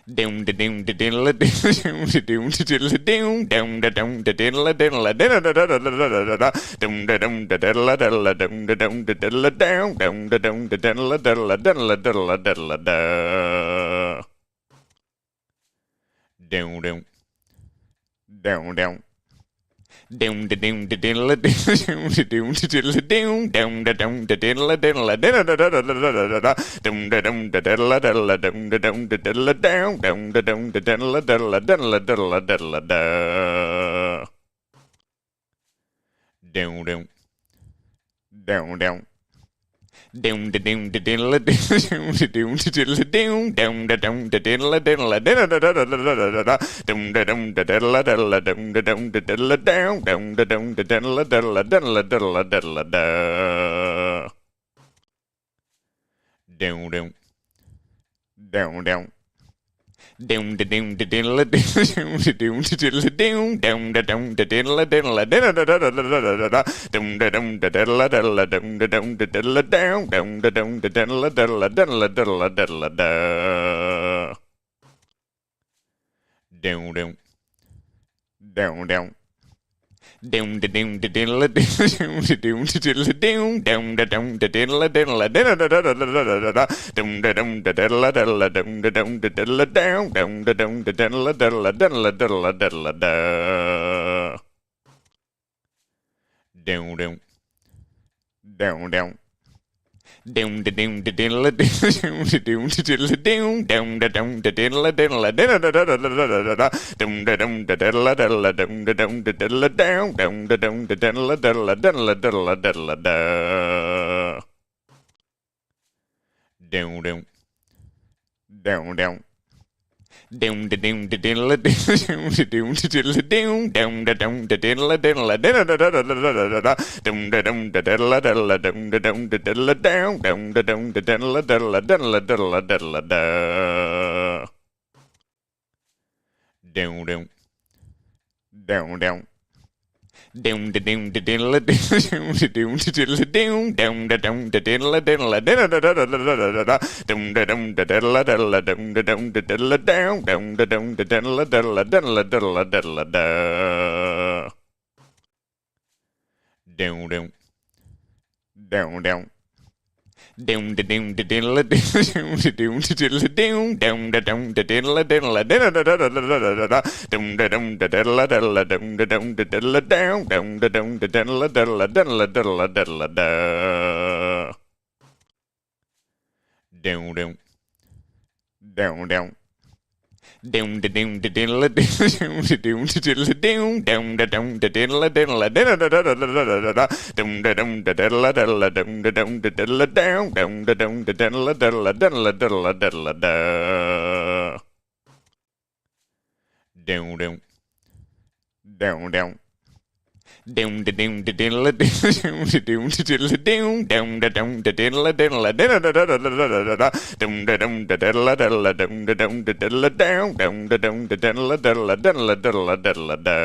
Doom da doom da diddle doom da doom da diddle doom doom da doom da diddle diddle diddle doom da doom da diddle diddle doom da doom da diddle down doom da doom da diddle diddle diddle diddle diddle da doom doom down down doom da doom da diddle doom da doom da diddle doom doom da doom da diddle diddle doom da doom da diddle diddle doom da doom da diddle down doom da doom da diddle diddle diddle diddle diddle da doom doom down down doom da doom da diddle doom da doom da diddle doom doom da doom da diddle diddle doom da doom da diddle diddle doom da doom da diddle down doom da doom da diddle diddle diddle diddle diddle da doom doom down down doom da doom da diddle doom da doom da diddle doom doom da doom da diddle diddle doom da doom da diddle diddle doom da doom da diddle down doom da doom da diddle diddle diddle diddle diddle da doom doom down down doom da doom da diddle doom da doom da diddle doom doom da doom da diddle diddle doom da doom da diddle diddle doom da doom da diddle down doom da doom da diddle diddle diddle diddle diddle da doom doom down down doom da doom da diddle doom da doom da diddle doom doom da doom da diddle diddle doom da doom da diddle diddle doom da doom da diddle down doom da doom da diddle diddle diddle diddle diddle da doom doom down down doom da doom da diddle doom da doom da diddle doom doom da doom da diddle diddle doom da doom da diddle diddle doom da doom da diddle down doom da doom da diddle diddle diddle diddle diddle da doom doom down down doom da doom da diddle doom da doom da diddle doom doom da doom da diddle diddle doom da doom da diddle diddle doom da doom da diddle down doom da doom da diddle diddle diddle diddle diddle da doom doom down down doom da doom da diddle doom da doom da diddle doom doom da doom da diddle diddle doom da doom da diddle diddle doom da doom da diddle down doom da doom da diddle diddle diddle diddle diddle da doom doom down down doom da doom da diddle doom da doom da diddle doom doom da doom da diddle diddle doom da doom da diddle diddle doom da doom da diddle down doom da doom da diddle diddle diddle diddle diddle da doom doom down down doom da doom da diddle doom da doom da diddle doom doom da doom da diddle diddle doom da doom da diddle diddle doom da doom da diddle down doom da doom da diddle diddle diddle diddle diddle da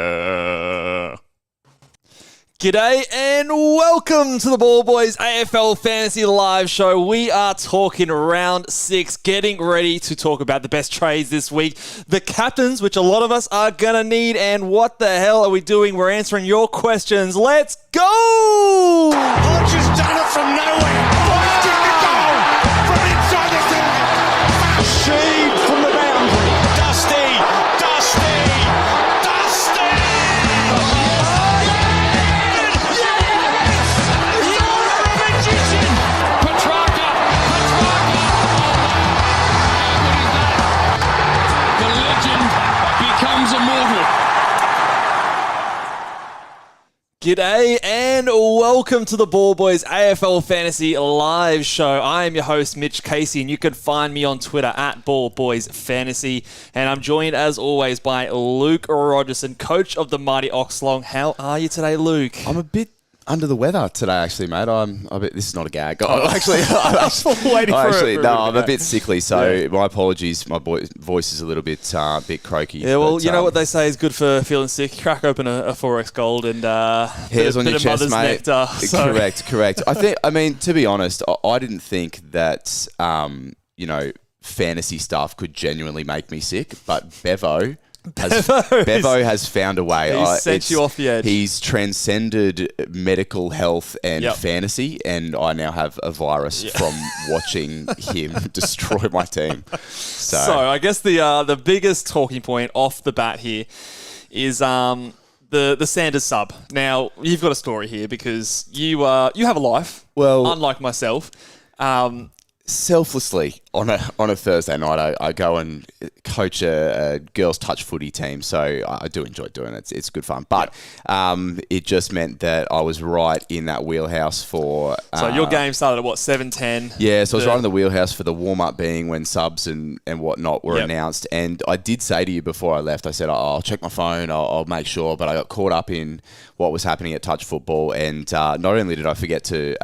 G'day and welcome to the Ball Boys AFL Fantasy Live Show. We are talking round 6, getting ready to talk about the best trades this week, the captains, which a lot of us are going to need, and what the hell are we doing? We're answering your questions. Let's go! Hodges done it from nowhere. Busted the goal from inside the 30. Sheed from the boundary. Dusty. G'day and welcome to the Ball Boys AFL Fantasy Live Show. I am your host, Mitch Casey, and you can find me on Twitter at Ball Boys Fantasy. And I'm joined, as always, by Luke Rogerson, coach of the Mighty Oxlong. How are you today, Luke? I'm a bit under the weather today, actually, mate. This is not a gag. I'm a bit sickly, so my apologies. My voice is a little bit croaky. Yeah, well, but, you know what they say is good for feeling sick. Crack open a 4X Gold and hairs on your chest, mate. Nectar, Correct. I mean, to be honest, I didn't think that fantasy stuff could genuinely make me sick, but Bevo has found a way. He's sent you off the edge. He's transcended medical health and fantasy, and I now have a virus from watching him destroy my team. So I guess the biggest talking point off the bat here is the Sanders sub. Now, you've got a story here because you have a life, unlike myself. Selflessly, on a Thursday night, I go and coach a girls' touch footy team, so I do enjoy doing it. It's good fun. But it just meant that I was right in that wheelhouse for... So your game started at, what, 7:10? Yeah, so I was right in the wheelhouse for the warm-up being when subs and whatnot were announced. And I did say to you before I left, I said, I'll check my phone, I'll make sure. But I got caught up in what was happening at touch football. And not only did I forget to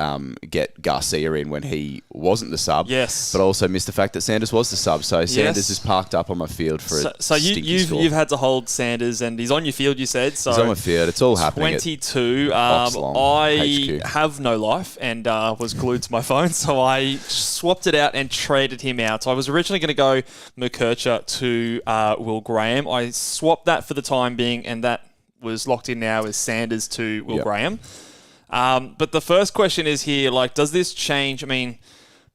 get Garcia in when he wasn't the sub, but I also missed the fact that Sanders was the sub. So Sanders is parked up on my field for a stinky score. You've had to hold Sanders, and he's on your field, you said. So he's on my field. It's all happening. 22. I have no life and was glued to my phone, so I swapped it out and traded him out. So I was originally going to go McKercher to Will Graham. I swapped that for the time being, and that was locked in now as Sanders to Will Graham. But the first question is here, does this change? I mean,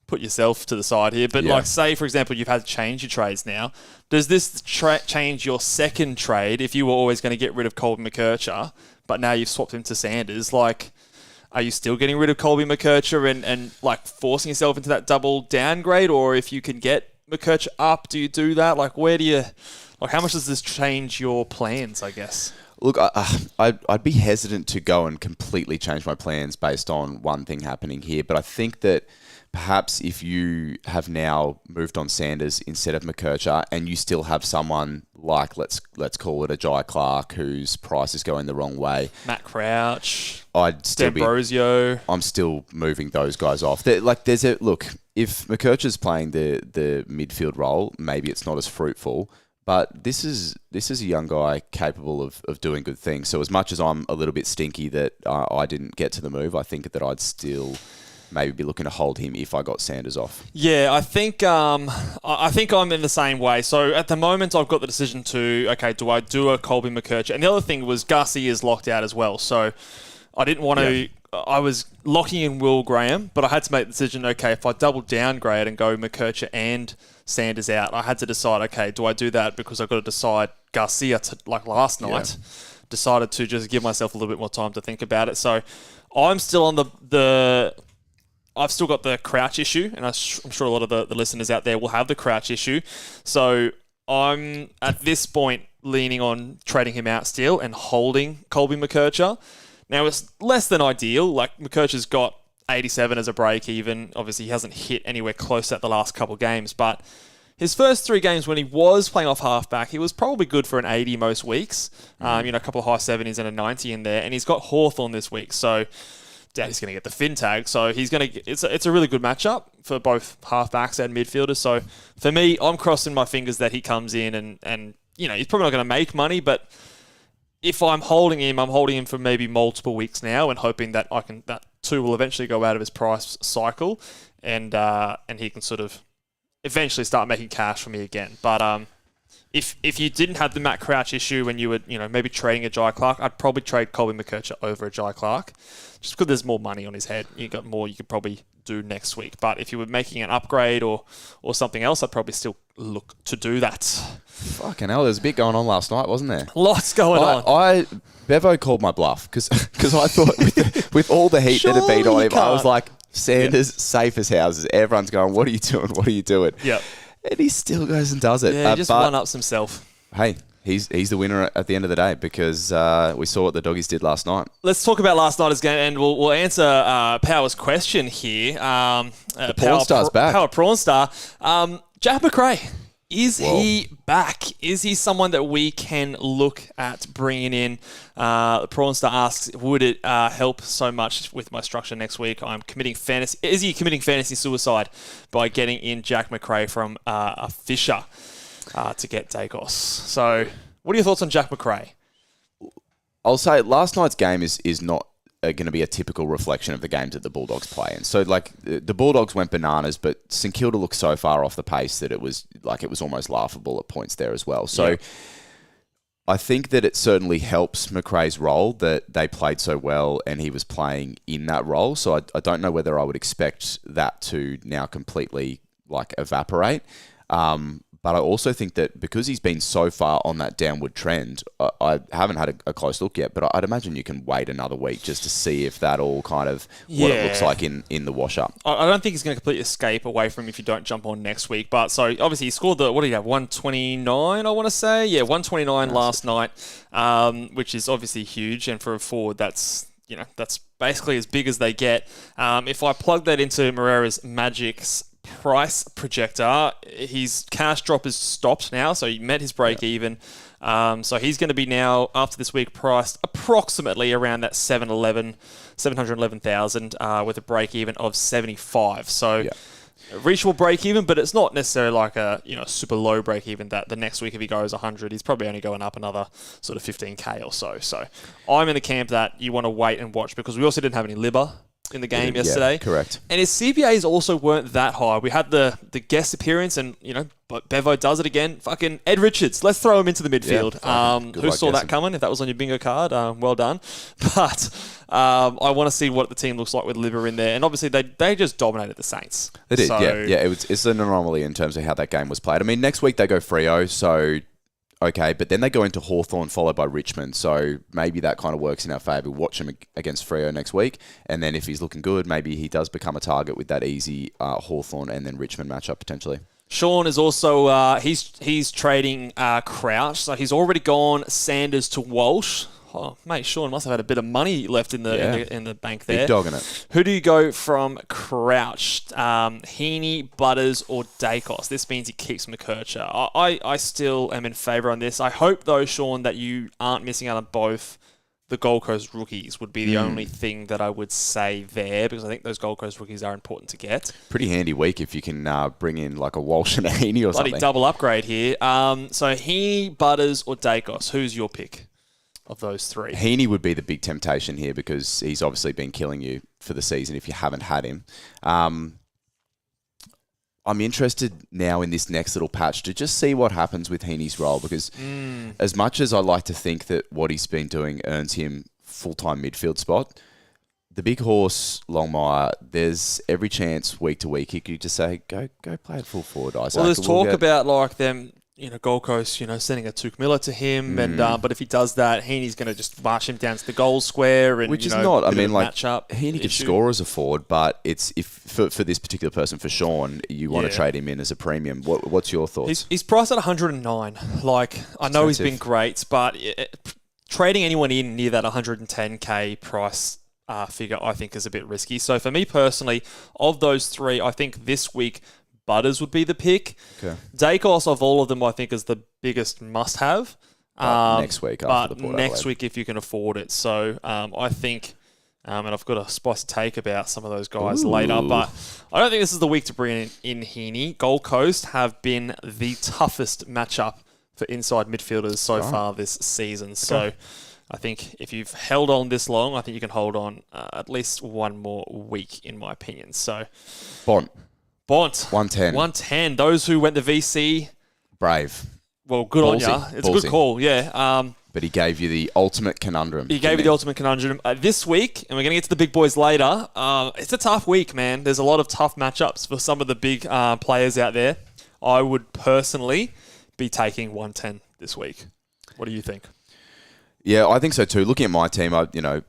put yourself to the side here, but say, for example, you've had to change your trades now. Does this change your second trade if you were always going to get rid of Colby McKercher, but now you've swapped him to Sanders? Are you still getting rid of Colby McKercher and forcing yourself into that double downgrade? Or if you can get McKercher up, do you do that? Where do you... how much does this change your plans, I guess? Look, I'd be hesitant to go and completely change my plans based on one thing happening here, but I think that perhaps if you have now moved on Sanders instead of McKercher and you still have someone like, let's call it a Jai Clark, whose price is going the wrong way. Matt Crouch. I'm still moving those guys off. If McKercher's playing the midfield role, maybe it's not as fruitful. But this is a young guy capable of doing good things. So as much as I'm a little bit stinky that I didn't get to the move, I think that I'd still maybe be looking to hold him if I got Sanders off. Yeah, I think I'm in the same way. So at the moment, I've got the decision to, do I do a Colby McKercher? And the other thing was Garcia is locked out as well. So I didn't want to... I was locking in Will Graham, but I had to make the decision, if I double downgrade and go McKercher and Sanders out, I had to decide, do I do that because I've got to decide Garcia last night, decided to just give myself a little bit more time to think about it. So I'm still on I've still got the Crouch issue, and I'm sure a lot of the listeners out there will have the Crouch issue. So I'm, at this point, leaning on trading him out still and holding Colby McKercher. Now, it's less than ideal. McKercher's got 87 as a break even. Obviously, he hasn't hit anywhere close to that the last couple of games, but his first 3 games when he was playing off halfback, he was probably good for an 80 most weeks. A couple of high 70s and a 90 in there, and he's got Hawthorn this week, so Daddy's going to get the fin tag. So he's going to. It's a really good matchup for both halfbacks and midfielders. So for me, I'm crossing my fingers that he comes in and he's probably not going to make money, but if I'm holding him for maybe multiple weeks now, and hoping that that 2 will eventually go out of his price cycle, and he can sort of eventually start making cash for me again. But if you didn't have the Matt Crouch issue when you were maybe trading a Jai Clark, I'd probably trade Colby McKercher over a Jai Clark, just because there's more money on his head. You got more you could probably do next week. But if you were making an upgrade or something else, I'd probably still look to do that. Fucking hell, there's a bit going on last night, wasn't there? Lots going on. Bevo called my bluff because I thought with all the heat that had been on him, I was like, Sanders, safe as houses. Everyone's going, what are you doing? What are you doing? Yeah. And he still goes and does it. Yeah, he just one-ups himself. Hey, he's the winner at the end of the day because we saw what the Doggies did last night. Let's talk about last night's game, and we'll answer Power's question here. The Prawn Star's back. Power Prawn Star. Jack McRae. Is he back? Is he someone that we can look at bringing in? Prawn Star asks, would it help so much with my structure next week? I'm committing fantasy. Is he committing fantasy suicide by getting in Jack McRae from a Fisher to get Dacos? So, what are your thoughts on Jack McRae? I'll say last night's game is not are going to be a typical reflection of the games that the Bulldogs play in. So, like, the Bulldogs went bananas, but St Kilda looked so far off the pace that it was almost laughable at points there as well. So, I think that it certainly helps McRae's role that they played so well and he was playing in that role. So, I don't know whether I would expect that to now completely, evaporate. But I also think that because he's been so far on that downward trend, I haven't had a close look yet, but I'd imagine you can wait another week just to see if that all kind of what it looks like in the wash-up. I don't think he's going to completely escape away from him if you don't jump on next week. But so obviously he scored what did he have? 129, I want to say. Yeah, 129 last night, which is obviously huge. And for a forward, that's basically as big as they get. If I plug that into Moreira's Magic's price projector, his cash drop is stopped now, so he met his break even. So he's going to be now, after this week, priced approximately around that 711,000 with a break even of 75. So a reachable break even, but it's not necessarily like a super low break even that the next week if he goes 100, he's probably only going up another sort of 15k or so. So I'm in the camp that you want to wait and watch because we also didn't have any Libba in the game yesterday. Correct. And his CBAs also weren't that high. We had the guest appearance and, but Bevo does it again. Fucking Ed Richards. Let's throw him into the midfield. Who saw that coming? If that was on your bingo card, well done. But I want to see what the team looks like with Libba in there. And obviously they just dominated the Saints. They did, It's an anomaly in terms of how that game was played. I mean, next week they go Freo, so okay, but then they go into Hawthorn followed by Richmond, so maybe that kind of works in our favour. Watch him against Freo next week, and then if he's looking good, maybe he does become a target with that easy Hawthorn and then Richmond matchup potentially. Sean is also, he's trading Crouch, so he's already gone Sanders to Walsh. Oh, mate, Sean must have had a bit of money left in the bank there. Big dog in it. Who do you go from Crouch? Heaney, Butters, or Dacos? This means he keeps McKercher. I still am in favour on this. I hope, though, Sean, that you aren't missing out on both the Gold Coast rookies would be the only thing that I would say there, because I think those Gold Coast rookies are important to get. Pretty handy week if you can bring in like a Walsh and a Heaney or something. Bloody double upgrade here. So Heaney, Butters, or Dacos? Who's your pick of those three? Heaney would be the big temptation here because he's obviously been killing you for the season if you haven't had him. I'm interested now in this next little patch to just see what happens with Heaney's role because as much as I like to think that what he's been doing earns him full-time midfield spot, the big horse, Longmire, there's every chance week to week he could just say, go play at full forward, Isaac. Well, there's talk about like them, Gold Coast, sending a Tuke Miller to him, and but if he does that, Heaney's going to just march him down to the goal square, and which is not. I mean, like Heaney could score as a forward, but it's for this particular person, for Sean, you want to trade him in as a premium. What's your thoughts? He's priced at 109. Like I know he's been great, but trading anyone in near that 110k price figure, I think, is a bit risky. So for me personally, of those three, I think this week Butters would be the pick. Okay. Dacos of all of them, I think, is the biggest must-have. Next week, after the Port next Adelaide. week if you can afford it. So I think, and I've got a spicy take about some of those guys later, but I don't think this is the week to bring in Heaney. Gold Coast have been the toughest matchup for inside midfielders so far this season. So I think if you've held on this long, I think you can hold on at least one more week, in my opinion. So Bont. 110. 110. Those who went the VC. Brave. Well, good on ya. It's a good call, yeah. But he gave you the ultimate conundrum. He gave you the ultimate conundrum. This week, and we're going to get to the big boys later, it's a tough week, man. There's a lot of tough matchups for some of the big players out there. I would personally be taking 110 this week. What do you think? Yeah, I think so too. Looking at my team, I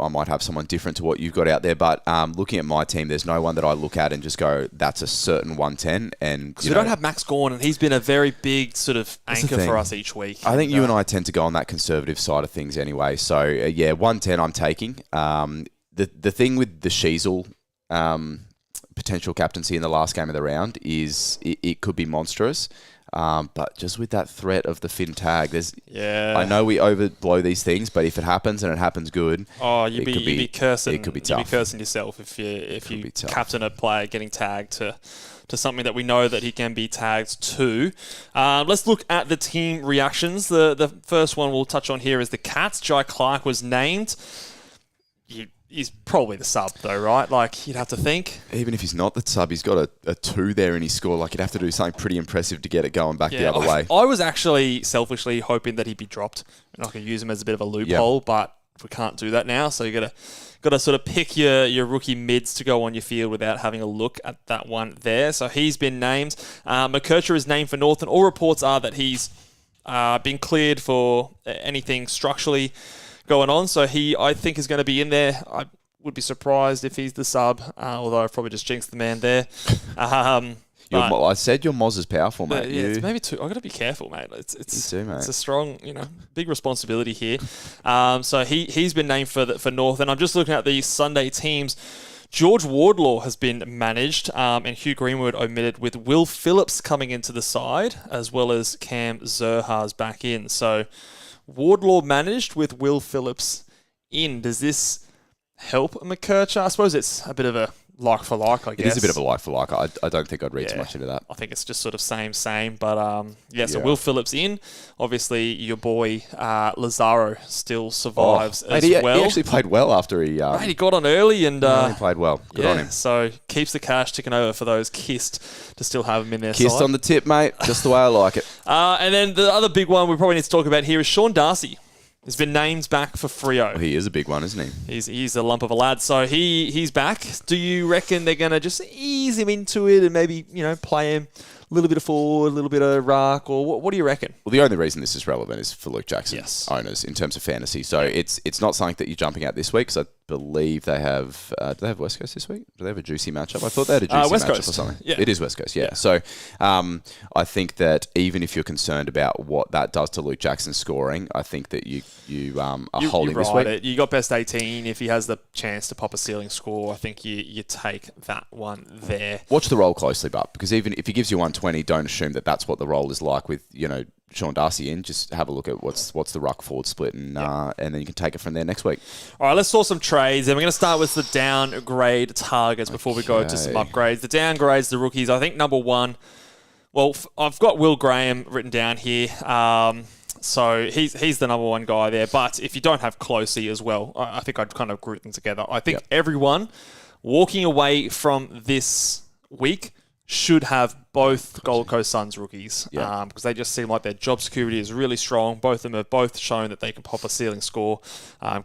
might have someone different to what you've got out there, but looking at my team, there's no one that I look at and just go, that's a certain 110. And because we don't have Max Gawn, and he's been a very big sort of anchor for us each week. I think you and I tend to go on that conservative side of things anyway. So, 110 I'm taking. The thing with the Sheasel potential captaincy in the last game of the round is it could be monstrous. But just with that threat of the Finn tag, I know we overblow these things, but if it happens and it happens good, you'd be cursing. It could be tough. You'd be cursing yourself if you captain a player getting tagged to something that we know that he can be tagged to. Let's look at the team reactions. The first one we'll touch on here is the Cats. Jai Clark was named. he's probably the sub, though, right? Like, you'd have to think. Even if he's not the sub, he's got a 2 there in his score. Like, he'd have to do something pretty impressive to get it going back the other way. I was actually selfishly hoping that he'd be dropped. And I can use him as a bit of a loophole, but we can't do that now. So you got to sort of pick your rookie mids to go on your field without having a look at that one there. So he's been named. McKercher is named for North, and all reports are that he's been cleared for anything structurally going on. So I think, is going to be in there. I would be surprised if he's the sub, although I've probably just jinxed the man there. I said your Moz is powerful, mate. Yeah, it's maybe too. I've got to be careful, mate. It's you do, mate. It's a strong, big responsibility here. So he's been named for North, and I'm just looking at the Sunday teams. George Wardlaw has been managed, and Hugh Greenwood omitted, with Will Phillips coming into the side, as well as Cam Zerha's back in. So Wardlaw managed with Will Phillips in. Does this help McKercher? I suppose it's a bit of a like for like, I guess. It is a bit of a like for like. I don't think I'd read too much into that. I think it's just sort of same. But so Will Phillips in. Obviously, your boy Lazaro still survives as well. He actually played well after he got on early and he played well. Good on him. So keeps the cash ticking over for those kissed to still have him in their Kissed side. on the tip, mate. Just the way I like it. And then the other big one we probably need to talk about here is Sean Darcy. He's been named back for Freo. Well, he is a big one, isn't he? He's a lump of a lad. So he's back. Do you reckon they're going to just ease him into it and maybe, play him a little bit of forward, a little bit of ruck, or what do you reckon? Well, the only reason this is relevant is for Luke Jackson owners in terms of fantasy. So it's not something that you're jumping at this week, because I believe they have... do they have West Coast this week? Do they have a juicy matchup? I thought they had a juicy West matchup Coast. or something. Yeah. It is West Coast, yeah. So I think that even if you're concerned about what that does to Luke Jackson's scoring, I think that you are holding this week. You got best 18. If he has the chance to pop a ceiling score, I think you take that one there. Watch the roll closely, because even if he gives you 120, don't assume that that's what the roll is like with, Sean Darcy in. Just have a look at what's the ruck forward split, and then you can take it from there next week. All right, let's talk some trades, and we're going to start with the downgrade targets before we go to some upgrades. The downgrades, the rookies, I think number one, well, I've got Will Graham written down here. So he's the number one guy there. But if you don't have Closey as well, I think I'd kind of group them together. I think everyone walking away from this week should have both Gold Coast Suns rookies because they just seem like their job security is really strong. Both of them have both shown that they can pop a ceiling score.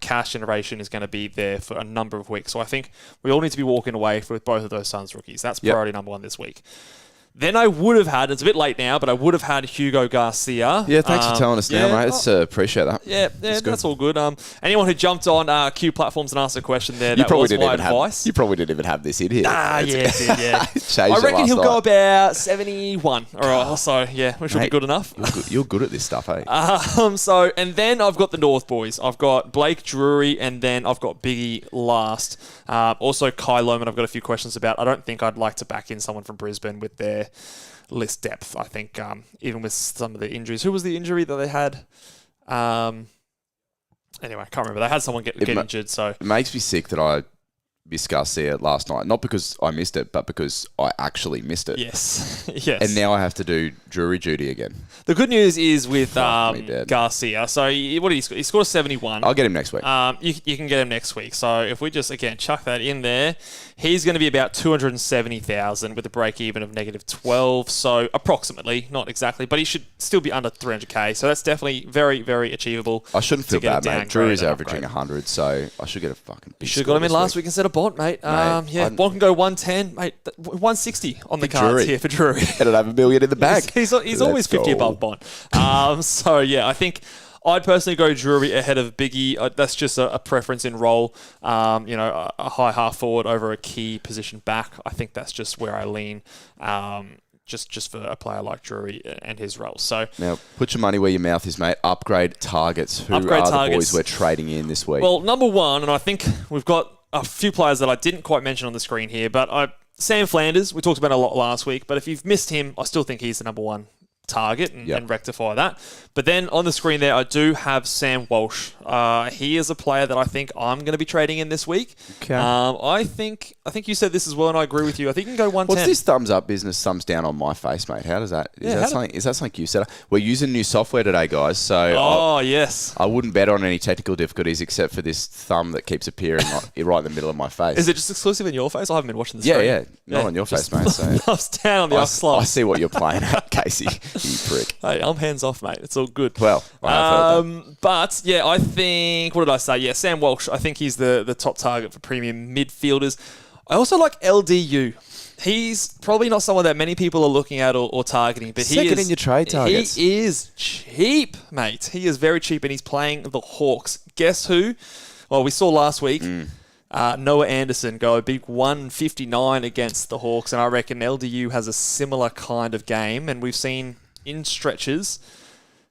Cash generation is going to be there for a number of weeks. So I think we all need to be walking away with both of those Suns rookies. That's priority number one this week. Then I would have had, it's a bit late now, but I would have had Hugo Garcia. Yeah, thanks for telling us now, mate. Appreciate that. Yeah, that's all good. Anyone who jumped on Q platforms and asked a question there, that was my advice. You probably didn't even have this in here. I I reckon he'll go about 71 or so, which will be good enough. You're good at this stuff, eh? And then I've got the North boys. I've got Blake Drury, and then I've got Biggie last. Also, Kai Loman, I've got a few questions about. I don't think I'd like to back in someone from Brisbane with their list depth. I think even with some of the injuries. Who was the injury that they had? Anyway, I can't remember. They had someone get injured. So it makes me sick that I missed Garcia last night. Not because I missed it, but because I actually missed it. Yes. And now I have to do jury duty again. The good news is with Garcia. So what did he score? He scored a 71. I'll get him next week. You can get him next week. So if we just, again, chuck that in there, he's going to be about 270,000 with a break-even of -12. So approximately, not exactly, but he should still be under 300k. So that's definitely very, very achievable. I shouldn't feel bad, mate. Drury's averaging 100, so I should get a fucking big You should have got him in last week instead of Bont, mate. Bont can go 110, mate. 160 on the cards here for Drury. And I'd have $1 million in the bag. He's always 50 above Bont. I think I'd personally go Drury ahead of Biggie. That's just a preference in role. A high half forward over a key position back. I think that's just where I lean. Just for a player like Drury and his role. So now, put your money where your mouth is, mate. Upgrade targets. Who are the boys we're trading in this week? Well, number one, and I think we've got a few players that I didn't quite mention on the screen here, but Sam Flanders, we talked about a lot last week, but if you've missed him, I still think he's the number one target and rectify that. But then on the screen there, I do have Sam Walsh. He is a player that I think I'm going to be trading in this week. Okay. I think you said this as well, and I agree with you. I think you can go 110. What's this thumbs up business, thumbs down on my face, mate? How does that? Is that something you set up? We're using new software today, guys. So yes. I wouldn't bet on any technical difficulties except for this thumb that keeps appearing right in the middle of my face. Is it just exclusive in your face? I haven't been watching the screen. Yeah, not on your face, mate. So thumbs down on the I see what you're playing at, Casey. You prick. Hey, I'm hands off, mate. It's all good. Well, but yeah, I think, what did I say? Yeah, Sam Walsh. I think he's the top target for premium midfielders. I also like LDU. He's probably not someone that many people are looking at or targeting, but second in your trade targets. He is cheap, mate. He is very cheap, and he's playing the Hawks. Guess who? Well, we saw last week Noah Anderson go a big 159 against the Hawks, and I reckon LDU has a similar kind of game, and we've seen in stretches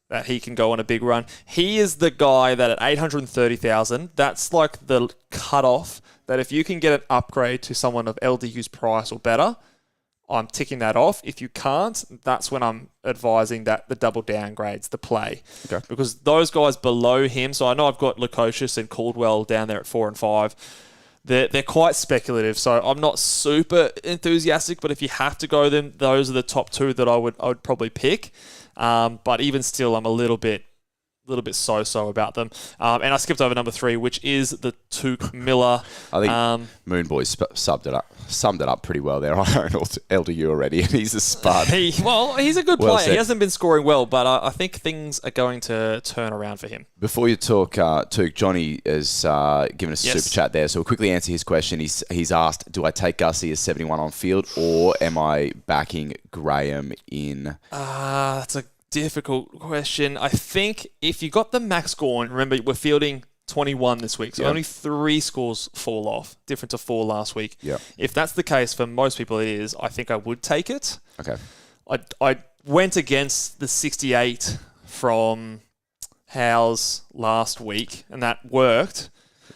that he can go on a big run. He is the guy that at 830,000, that's like the cutoff that if you can get an upgrade to someone of LDU's price or better, I'm ticking that off. If you can't, that's when I'm advising that the double downgrades, the play. Okay. Because those guys below him, so I know I've got Lukosius and Caldwell down there at 4 and 5. They're quite speculative, so I'm not super enthusiastic, but if you have to go them, those are the top two that I would probably pick. But even still, I'm a little bit so-so about them. And I skipped over number 3, which is the Touk Miller. I think Moon Boys summed it up pretty well there. I own LDU already, and he's a spud. He's a good Well player. said. He hasn't been scoring well, but I think things are going to turn around for him. Before you talk, Touk, Johnny has given us a super chat there, so we'll quickly answer his question. He's asked, do I take Gussie as 71 on field, or am I backing Graham in? That's a difficult question. I think if you got the max score, and remember we're fielding 21 this week, so only 3 scores fall off, different to 4 last week. Yep. If that's the case, for most people it is, I think I would take it. Okay. I went against the 68 from Howes last week, and that worked.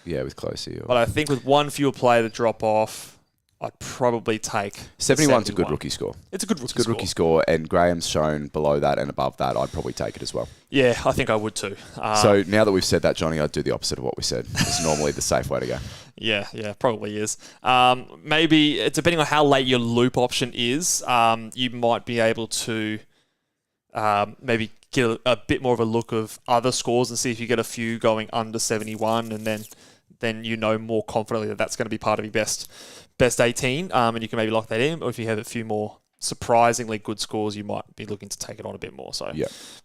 Yeah, with Closey. But I think with one fewer player to drop off, I'd probably take 71's a good rookie score. It's a good rookie score, and Graham's shown below that and above that. I'd probably take it as well. Yeah, I think I would too. So now that we've said that, Johnny, I'd do the opposite of what we said. It's normally the safe way to go. Yeah, probably is. Maybe, depending on how late your loop option is, you might be able to maybe get a bit more of a look of other scores and see if you get a few going under 71, and then you know more confidently that that's going to be part of your best 18, and you can maybe lock that in. Or if you have a few more surprisingly good scores, you might be looking to take it on a bit more. So,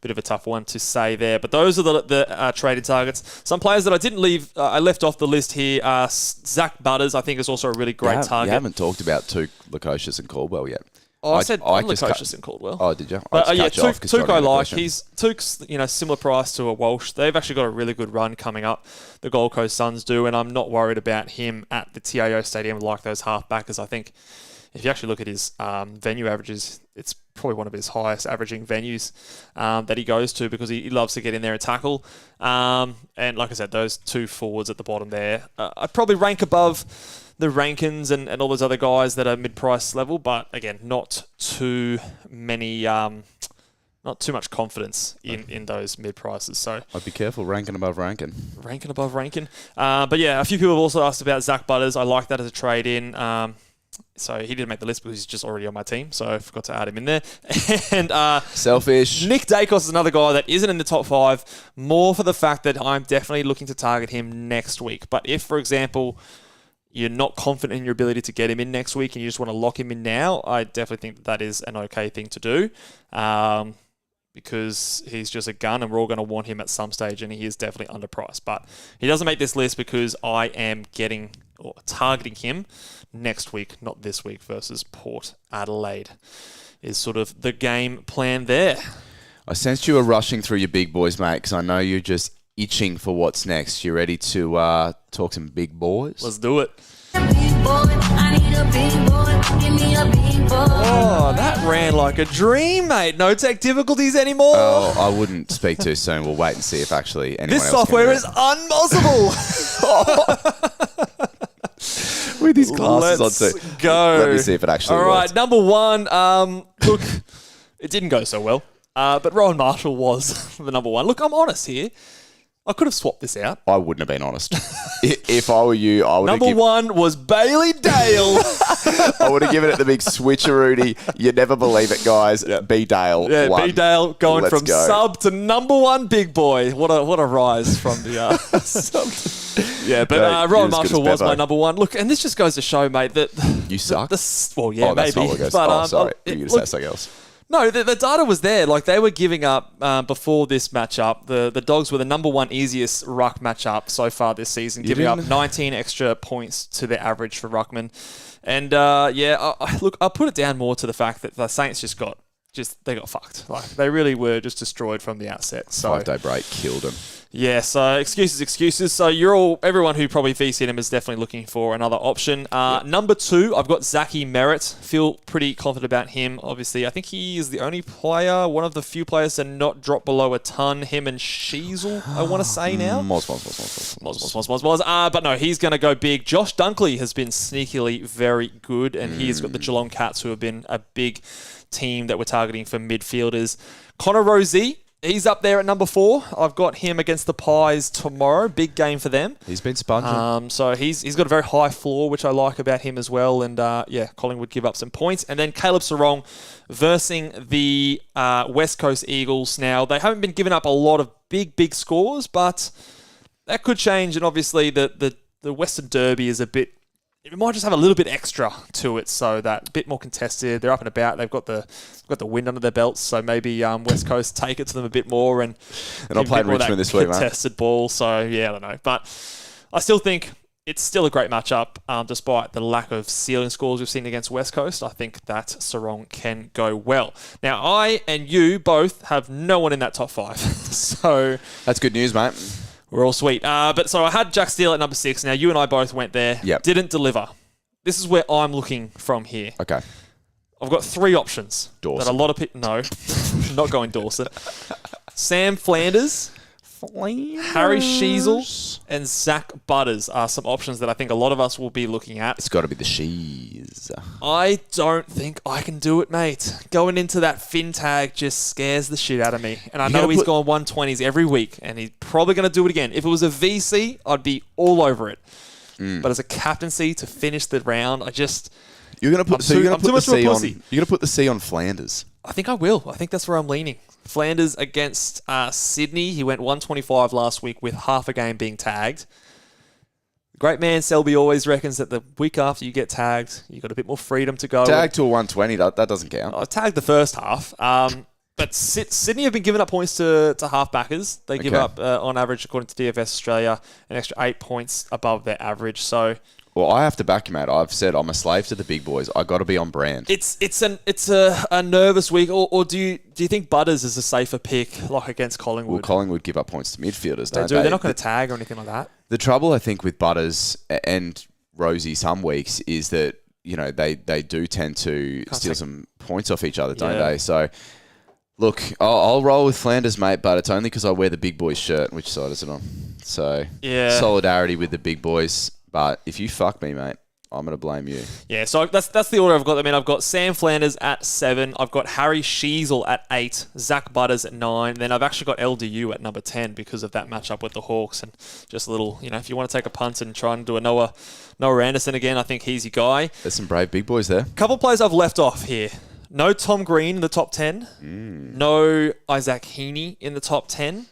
bit of a tough one to say there. But those are the traded targets. Some players that I didn't leave, I left off the list here. Zach Butters, I think, is also a really great target. You haven't talked about Touk, Lukosius, and Caldwell yet. I said Lukosius and Caldwell. Oh, did you? But Touk I like. Touk's similar price to a Walsh. They've actually got a really good run coming up. The Gold Coast Suns do, and I'm not worried about him at the TIO Stadium like those halfbackers. I think if you actually look at his venue averages, it's probably one of his highest averaging venues that he goes to, because he loves to get in there and tackle. And like I said, those 2 forwards at the bottom there, I'd probably rank above the Rankins and all those other guys that are mid-price level, but again, not too many, not too much confidence in those mid-prices. So I'd be careful ranking above ranking. Ranking above ranking. But yeah, a few people have also asked about Zach Butters. I like that as a trade-in. So he didn't make the list because he's just already on my team, so I forgot to add him in there. And selfish. Nick Dacos is another guy that isn't in the top 5, more for the fact that I'm definitely looking to target him next week. But if, for example, you're not confident in your ability to get him in next week and you just want to lock him in now, I definitely think that is an okay thing to do, because he's just a gun and we're all going to want him at some stage, and he is definitely underpriced. But he doesn't make this list because I am targeting him next week, not this week, versus Port Adelaide is sort of the game plan there. I sensed you were rushing through your big boys, mate, because I know you're just itching for what's next. You ready to talk some big boys? Let's do it. Oh, that ran like a dream, mate. No tech difficulties anymore. Oh, I wouldn't speak too soon. We'll wait and see if actually anyone this else software can is unmozzable. With his glasses Let's on too. go. Let me see if it actually All right, works. number 1. Look, it didn't go so well. But Rowan Marshall was the number one. Look, I'm honest here. I could have swapped this out. I wouldn't have been honest. If I were you, I would have Number one was Bailey Dale. I would have given it the big switcherooty. You never believe it, guys. B Dale. Yeah, won. B Dale going Let's from go. sub to number one big boy. What a rise from the sub. Yeah, but No, Rowan you're as good Marshall as was my Bevo. number one. Look, and this just goes to show, mate, that You suck. well, yeah, that's maybe. not what it goes. But, sorry. You look, just say something else. no, the data was there. Like, they were giving up before this matchup. The Dogs were the number one easiest ruck matchup so far this season, giving up 19 extra points to their average for ruckman. And, look, I'll put it down more to the fact that the Saints they got fucked. Like, they really were just destroyed from the outset. So 5-day break killed him. yeah, so excuses. So everyone who probably VC'd him is definitely looking for another option. Number 2, I've got Zachy Merritt. Feel pretty confident about him. Obviously, I think he is the only player, one of the few players to not drop below a ton. Him and Sheasel, I want to say now. Moz. But no, he's going to go big. Josh Dunkley has been sneakily very good, and he's got the Geelong Cats, who have been a big team that we're targeting for midfielders. Connor Rozee, he's up there at number 4. I've got him against the Pies tomorrow. Big game for them. He's been sponging. So he's got a very high floor, which I like about him as well. And Colin would give up some points. And then Caleb Sarong versing the West Coast Eagles. Now, they haven't been giving up a lot of big scores, but that could change. And obviously, the Western Derby is it might just have a little bit extra to it, so that a bit more contested. They're up and about. They've got the wind under their belts, so maybe West Coast take it to them a bit more and I'll play Richmond this week, mate. Contested ball. So yeah, I don't know, but I still think it's still a great matchup, despite the lack of ceiling scores we've seen against West Coast. I think that Sarong can go well. Now, I and you both have no one in that top 5, so That's good news, mate. we're all sweet. But so I had Jack Steele at number 6. Now, you and I both went there. Yep. Didn't deliver. This is where I'm looking from here. Okay. I've got 3 options. Dawson. That a lot of people... No, not going Dawson. Sam Flanders, Harry Sheasel, and Zach Butters are some options that I think a lot of us will be looking at. It's got to be the Shees. I don't think I can do it, mate. Going into that fin tag just scares the shit out of me. And I know he's gone 120s every week, and he's probably going to do it again. If it was a VC, I'd be all over it. But as a captaincy to finish the round, You're going to put too much of a pussy. You're going to put the C on Flanders. I think I will. I think that's where I'm leaning. Flanders against Sydney. He went 125 last week with half a game being tagged. Great man Selby always reckons that the week after you get tagged, you've got a bit more freedom to go. Tag to a 120, that doesn't count. I tagged the first half. But Sydney have been giving up points to half-backers. They give up, on average, according to DFS Australia, an extra 8 points above their average. So, Well, I have to back you, mate. I've said I'm a slave to the big boys. I got to be on brand. it's a nervous week. Or do you think Butters is a safer pick, like against Collingwood? Well, Collingwood give up points to midfielders, don't they? They're not going to tag or anything like that. The trouble, I think, with Butters and Rosie some weeks is that, they do tend to steal some points off each other, don't they? So, look, I'll roll with Flanders, mate, but it's only because I wear the big boys shirt. Which side is it on? So, solidarity with the big boys. But if you fuck me, mate, I'm going to blame you. Yeah, so that's the order I've got. I mean, I've got Sam Flanders at 7. I've got Harry Sheasel at 8. Zach Butters at 9. Then I've actually got LDU at number 10 because of that matchup with the Hawks. And just a little, if you want to take a punt and try and do a Noah Anderson again, I think he's your guy. There's some brave big boys there. Couple of players I've left off here. No Tom Green in the top 10. No Isaac Heaney in the top 10.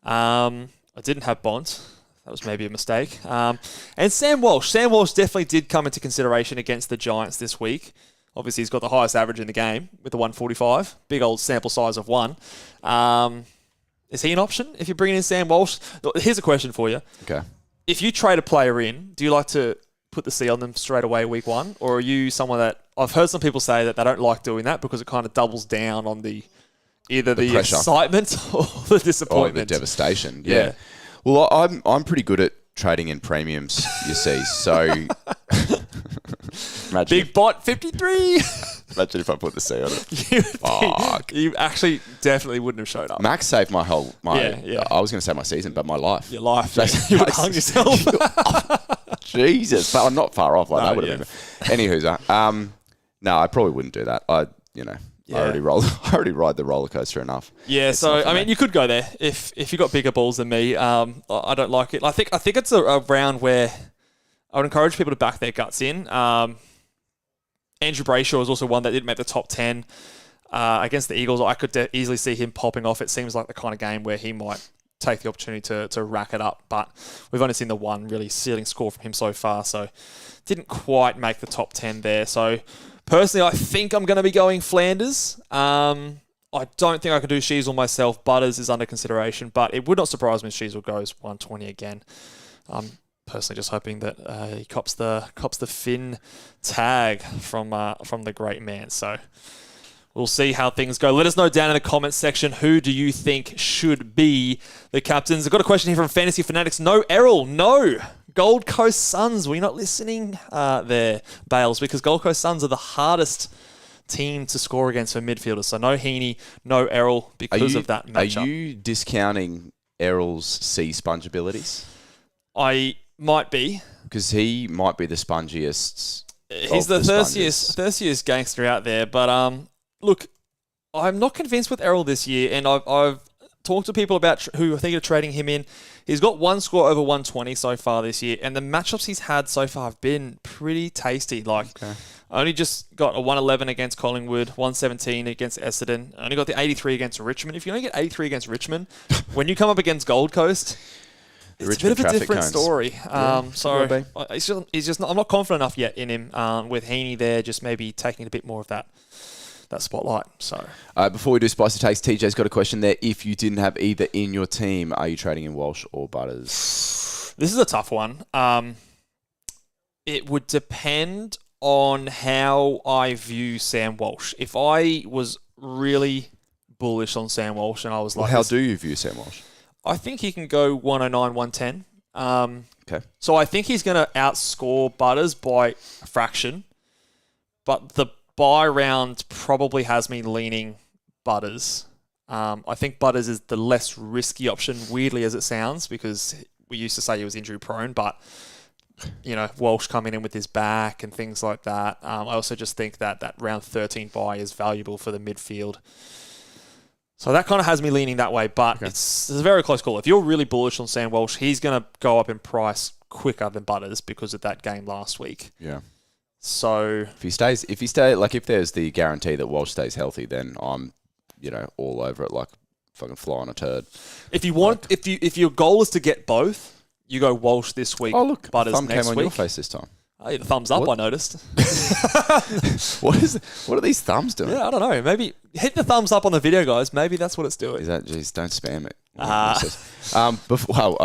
I didn't have Bont. That was maybe a mistake. And Sam Walsh. Sam Walsh definitely did come into consideration against the Giants this week. Obviously, he's got the highest average in the game with the 145. Big old sample size of 1. Is he an option if you're bringing in Sam Walsh? Here's a question for you. Okay. If you trade a player in, do you like to put the C on them straight away week 1? Or are you someone that... I've heard some people say that they don't like doing that because it kind of doubles down on either the excitement or the disappointment. Or the devastation. Yeah. Well, I'm pretty good at trading in premiums, you see. So, Big bot 53. Imagine if I put the C on it. Fuck. You actually definitely wouldn't have showed up. Max saved my whole... Yeah. I was going to say my season, but my life. Your life. You would have hung yourself. Jesus. But I'm not far off. Like that would have yeah. been... Anywho, no, I probably wouldn't do that. I already ride the roller coaster enough. Yeah, so I mean, you could go there if you got bigger balls than me. I don't like it. I think it's a round where I would encourage people to back their guts in. Andrew Brayshaw is also one that didn't make the top 10 against the Eagles. I could easily see him popping off. It seems like the kind of game where he might take the opportunity to rack it up, but we've only seen the one really ceiling score from him so far, so didn't quite make the top 10 there. So personally, I think I'm going to be going Flanders. I don't think I can do Sheasel myself. Butters is under consideration, but it would not surprise me if Sheasel goes 120 again. I'm personally just hoping that he cops the Finn tag from the great man. So we'll see how things go. Let us know down in the comments section, who do you think should be the captains? I've got a question here from Fantasy Fanatics. No Errol, no. Gold Coast Suns. Were you not listening there, Bales? Because Gold Coast Suns are the hardest team to score against for midfielders. So no Heaney, no Errol because of that matchup. Are you discounting Errol's sea sponge abilities? I might be. Because he might be the spongiest. He's the thirstiest gangster out there, but look, I'm not convinced with Errol this year, and I've talked to people about who are thinking of trading him in. He's got one score over 120 so far this year, and the matchups he's had so far have been pretty tasty. Only just got a 111 against Collingwood, 117 against Essendon. Only got the 83 against Richmond. If you only get 83 against Richmond, when you come up against Gold Coast, it's a bit of a different story. So he's just not, I'm not confident enough yet in him with Heaney there, just maybe taking a bit more of that spotlight. So before we do Spicy Takes, TJ's got a question there. If you didn't have either in your team, are you trading in Walsh or Butters? This is a tough one. It would depend on how I view Sam Walsh. If I was really bullish on Sam Walsh and I was like... How do you view Sam Walsh? I think he can go 109, 110. Okay. So I think he's going to outscore Butters by a fraction, but the buy round probably has me leaning Butters. I think Butters is the less risky option, weirdly as it sounds, because we used to say he was injury prone, but Walsh coming in with his back and things like that. I also just think that round 13 buy is valuable for the midfield. So that kind of has me leaning that way, but it's a very close call. If you're really bullish on Sam Walsh, he's going to go up in price quicker than Butters because of that game last week. Yeah. So if there's the guarantee that Walsh stays healthy, then I'm, all over it like fucking fly on a turd. If you want, if your goal is to get both, you go Walsh this week. Oh look, Butters thumb next came on week. your face this time. Hey, the thumbs up, I noticed. What are these thumbs doing? Yeah, I don't know. Maybe hit the thumbs up on the video, guys. Maybe that's what it's doing. Is that, geez, don't spam it. I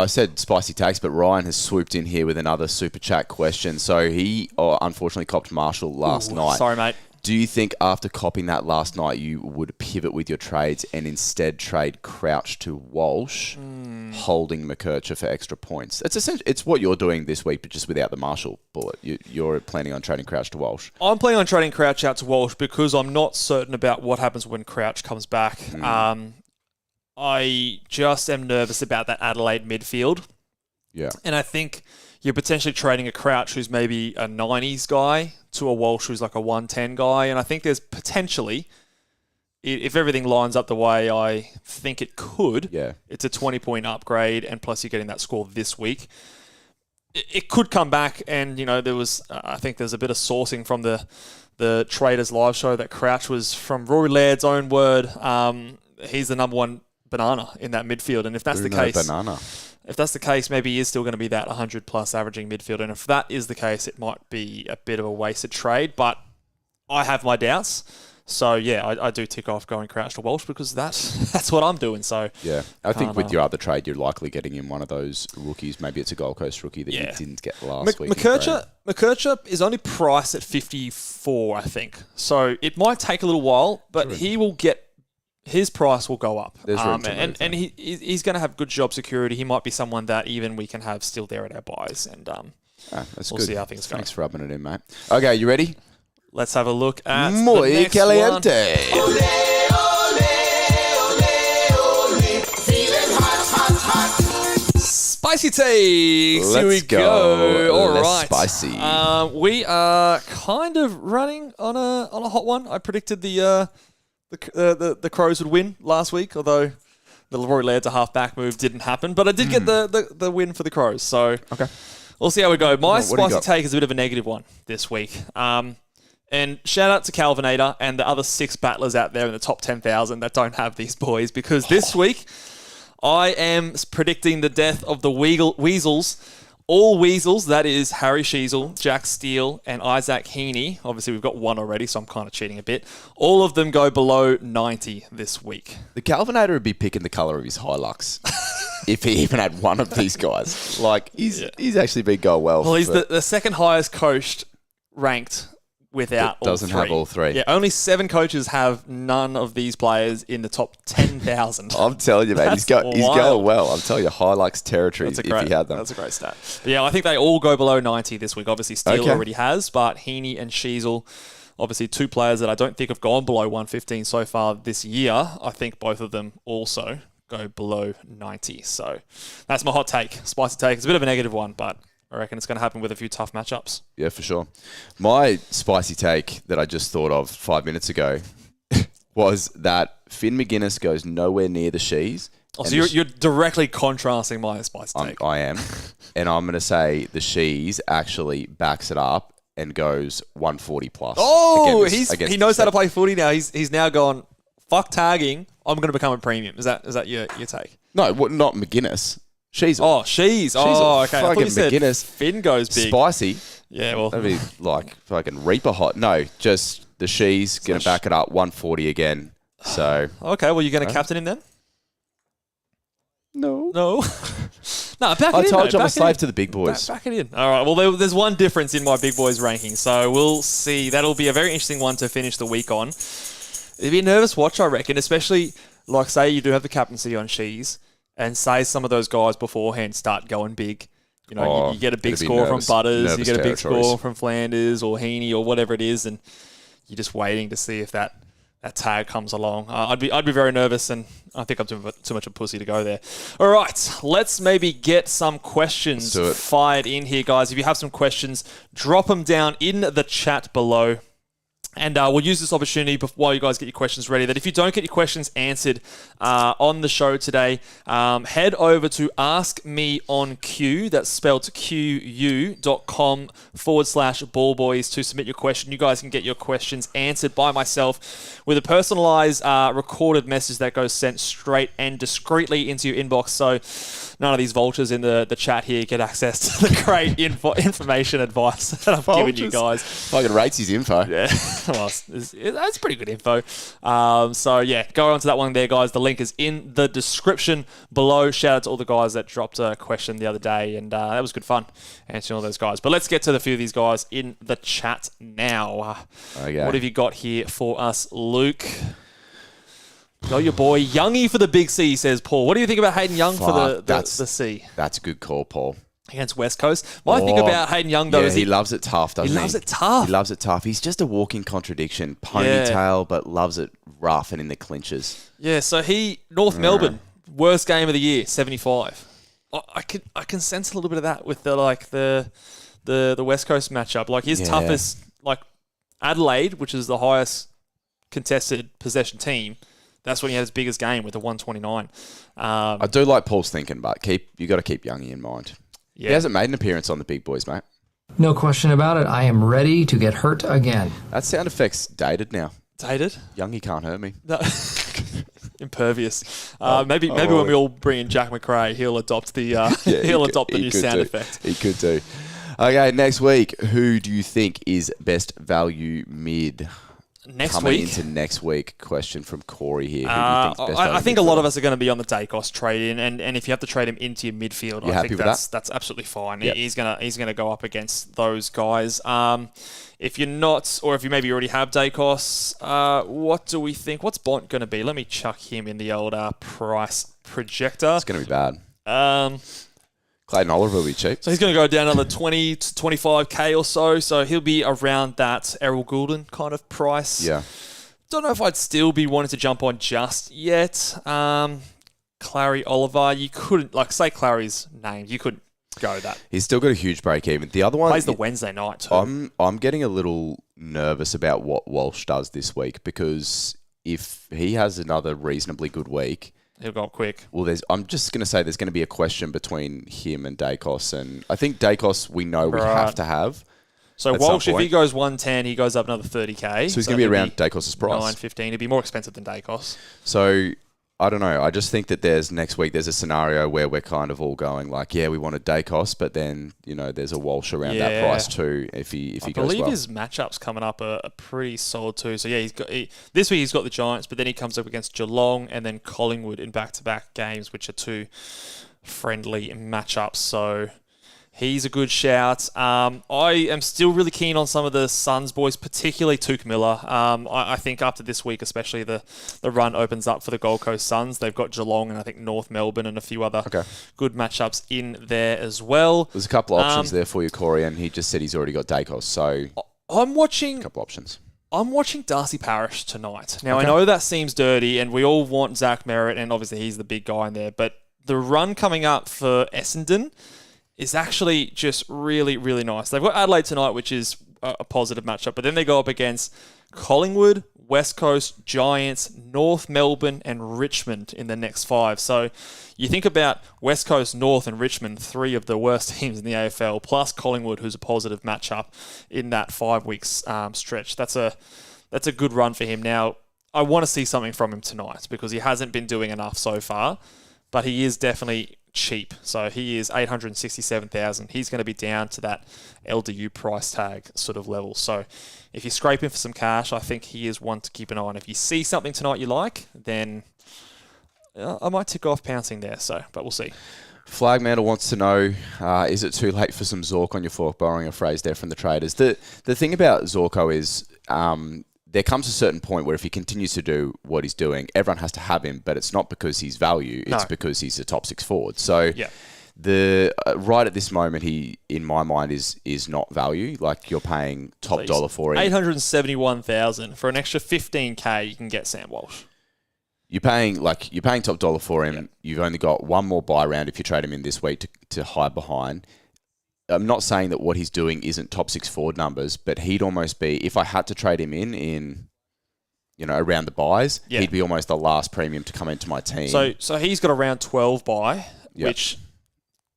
said spicy takes, but Ryan has swooped in here with another super chat question. So he unfortunately copped Marshall last night. Sorry, mate. Do you think after copping that last night, you would pivot with your trades and instead trade Crouch to Walsh, holding McKercher for extra points? It's what you're doing this week, but just without the Marshall bullet. You're planning on trading Crouch to Walsh. I'm planning on trading Crouch out to Walsh because I'm not certain about what happens when Crouch comes back. I just am nervous about that Adelaide midfield. Yeah. And I think you're potentially trading a Crouch who's maybe a 90s guy to a Walsh who's like a 110 guy. And I think there's potentially, if everything lines up the way I think it could, it's a 20-point upgrade, and plus you're getting that score this week. It could come back, and I think there's a bit of sourcing from the Traders live show that Crouch was, from Rory Laird's own word, he's the number one banana in that midfield. And if that's the case, maybe he is still going to be that 100-plus averaging midfielder. And if that is the case, it might be a bit of a wasted trade. But I have my doubts. So, yeah, I do tick off going Crouch to Walsh because that's what I'm doing. So yeah, I think with your other trade, you're likely getting in one of those rookies. Maybe it's a Gold Coast rookie that you didn't get last week. McKercher is only priced at 54, I think. So it might take a little while, but he will get... His price will go up. And he's going to have good job security. He might be someone that even we can have still there at our buys. And we'll see how things go. Thanks for rubbing it in, mate. Okay, you ready? Let's have a look at Muy the next caliente. One. Spicy takes. Here we go. All right. Spicy. We are kind of running on a hot one. I predicted the the Crows would win last week, although the Rory Laird to half-back move didn't happen. But I did get the win for the Crows, so we'll see how we go. My spicy take is a bit of a negative one this week. And shout out to Calvinator and the other 6 battlers out there in the top 10,000 that don't have these boys, because this week I am predicting the death of the Weasels. All Weasels, that is Harry Sheasel, Jack Steele, and Isaac Heaney. Obviously, we've got one already, so I'm kind of cheating a bit. All of them go below 90 this week. The Calvinator would be picking the colour of his Hilux if he even had one of these guys. Like, he's actually been going well. Well, he's the second highest coached ranked without all 3. Doesn't have all 3. Yeah, only 7 coaches have none of these players in the top 10,000. I'm telling you, mate, he's going well. I'm telling you, Hilux territory if he had them. That's a great stat. But yeah, I think they all go below 90 this week. Obviously, Steele already has, but Heaney and Sheasel, obviously 2 players that I don't think have gone below 115 so far this year. I think both of them also go below 90. So that's my hot take. Spicy take. It's a bit of a negative one, but I reckon it's going to happen with a few tough matchups. Yeah, for sure. My spicy take that I just thought of 5 minutes ago was that Finn McGuinness goes nowhere near the Shees. Oh, so you're directly contrasting my spicy take. I am. And I'm going to say the Shees actually backs it up and goes 140 plus. Oh, he knows how to play footy now. He's now gone, fuck tagging, I'm going to become a premium. Is that your take? No, not McGuinness. Sheasel. Oh, Shees. Oh, okay. I thought you said McGuinness. Finn goes big. Spicy. Yeah, well. That'd be like fucking Reaper hot. No, just the Shees going to back it up 140 again. So. Okay, well, you're going to captain him then? No. No, back it in. I told you I'm a Back slave it in. to the big boys. Back it in. All right, well, there's one difference in my big boys ranking, so we'll see. That'll be a very interesting one to finish the week on. It'd be a nervous watch, I reckon, especially, like, say you do have the captaincy on Shees, and say some of those guys beforehand start going big. You know, you get a big score from Butters, you get a big score from Flanders or Heaney or whatever it is, and you're just waiting to see if that tag comes along. I'd be very nervous, and I think I'm too much of a pussy to go there. All right, let's maybe get some questions fired in here, guys. If you have some questions, drop them down in the chat below. And we'll use this opportunity while you guys get your questions ready, that if you don't get your questions answered on the show today, head over to Ask Me On Q, that's spelled QU.com/ballboys to submit your question. You guys can get your questions answered by myself with a personalised recorded message that goes sent straight and discreetly into your inbox. So none of these vultures in the chat here get access to the great information advice that I've given you guys. Fucking rates his info. Yeah. Well, that's pretty good info. So, yeah, go on to that one there, guys. The link is in the description below. Shout out to all the guys that dropped a question the other day, and that was good fun answering all those guys. But let's get to the few of these guys in the chat now. Okay. What have you got here for us, Luke? Got your boy Youngie for the big C, says Paul. What do you think about Hayden Young for the C? That's a good call, Paul. Against West Coast. My thing about Hayden Young, though, is he loves it tough, doesn't he? He loves it tough. He loves it tough. He's just a walking contradiction. Ponytail, but loves it rough and in the clinches. Yeah, so North Melbourne, worst game of the year, 75. I can sense a little bit of that with the West Coast matchup. Like his toughest, like Adelaide, which is the highest contested possession team, that's when he had his biggest game with a 129. I do like Paul's thinking, but you got to keep Youngie in mind. Yeah. He hasn't made an appearance on the big boys, mate. No question about it. I am ready to get hurt again. That sound effect's dated now. Dated? Youngie can't hurt me. No. Impervious. Maybe when we all bring in Jack McRae, he'll adopt the new sound effect. He could do. Okay, next week, who do you think is best value mid? Coming into next week, question from Corey here. Who do you think's best I think a lot of us are going to be on the Dacos trade in, and if you have to trade him into your midfield, I think that's absolutely fine. Yep. He's gonna go up against those guys. If you're not, or if you maybe already have Dacos, what do we think? What's Bont going to be? Let me chuck him in the old price projector. It's going to be bad. Clayton Oliver will be cheap. So he's going to go down another 20 to 25k or so. So he'll be around that Errol Goulden kind of price. Yeah. Don't know if I'd still be wanting to jump on just yet. Clary Oliver, you couldn't, like, say Clary's name, you couldn't go that. He's still got a huge break even. The other one plays the Wednesday night too. I'm getting a little nervous about what Walsh does this week because if he has another reasonably good week, He'll go up quick. well, I'm just going to say there's going to be a question between him and Dacos, and I think Dacos we know we have to have. So at some Walsh, if he point. goes 110, he goes up another 30k. So he's going to be around Dacos' price. 915. He'd be more expensive than Dacos. So I don't know. I just think that next week there's a scenario where we're kind of all going like, yeah, we wanted Dacos, but then there's a Walsh around that price too. If he goes well, I believe his matchups coming up are pretty solid too. So yeah, this week he's got the Giants, but then he comes up against Geelong and then Collingwood in back-to-back games, which are two friendly matchups. So he's a good shout. I am still really keen on some of the Suns boys, particularly Tuke Miller. I think after this week, especially the run opens up for the Gold Coast Suns. They've got Geelong and I think North Melbourne and a few other good matchups in there as well. There's a couple of options there for you, Corey, and he just said he's already got Dacos, so I'm watching a couple options. I'm watching Darcy Parish tonight. Now, I know that seems dirty, and we all want Zach Merritt, and obviously he's the big guy in there, but the run coming up for Essendon is actually just really, really nice. They've got Adelaide tonight, which is a positive matchup, but then they go up against Collingwood, West Coast, Giants, North Melbourne, and Richmond in the next 5. So you think about West Coast, North, and Richmond, 3 of the worst teams in the AFL, plus Collingwood, who's a positive matchup in that 5 weeks stretch. That's a good run for him. Now, I want to see something from him tonight because he hasn't been doing enough so far, but he is definitely cheap. So he is 867,000. He's going to be down to that LDU price tag sort of level. So if you're scraping for some cash, I think he is one to keep an eye on. If you see something tonight you like, then I might tick off pouncing there. So, but we'll see. Flagmantle wants to know, is it too late for some Zork on your fork, borrowing a phrase there from the traders? The thing about Zorko is there comes a certain point where if he continues to do what he's doing, everyone has to have him, but it's not because he's value, it's because he's a top 6 forward. So the right at this moment, he, in my mind, is not value. Like you're paying top dollar for him. 871,000 for an extra 15k. You can get Sam Walsh. You're paying top dollar for him. Yep. You've only got one more buy round if you trade him in this week to hide behind. I'm not saying that what he's doing isn't top 6 forward numbers, but he'd almost be, if I had to trade him in around the buys, he'd be almost the last premium to come into my team. So he's got a round 12 buy, which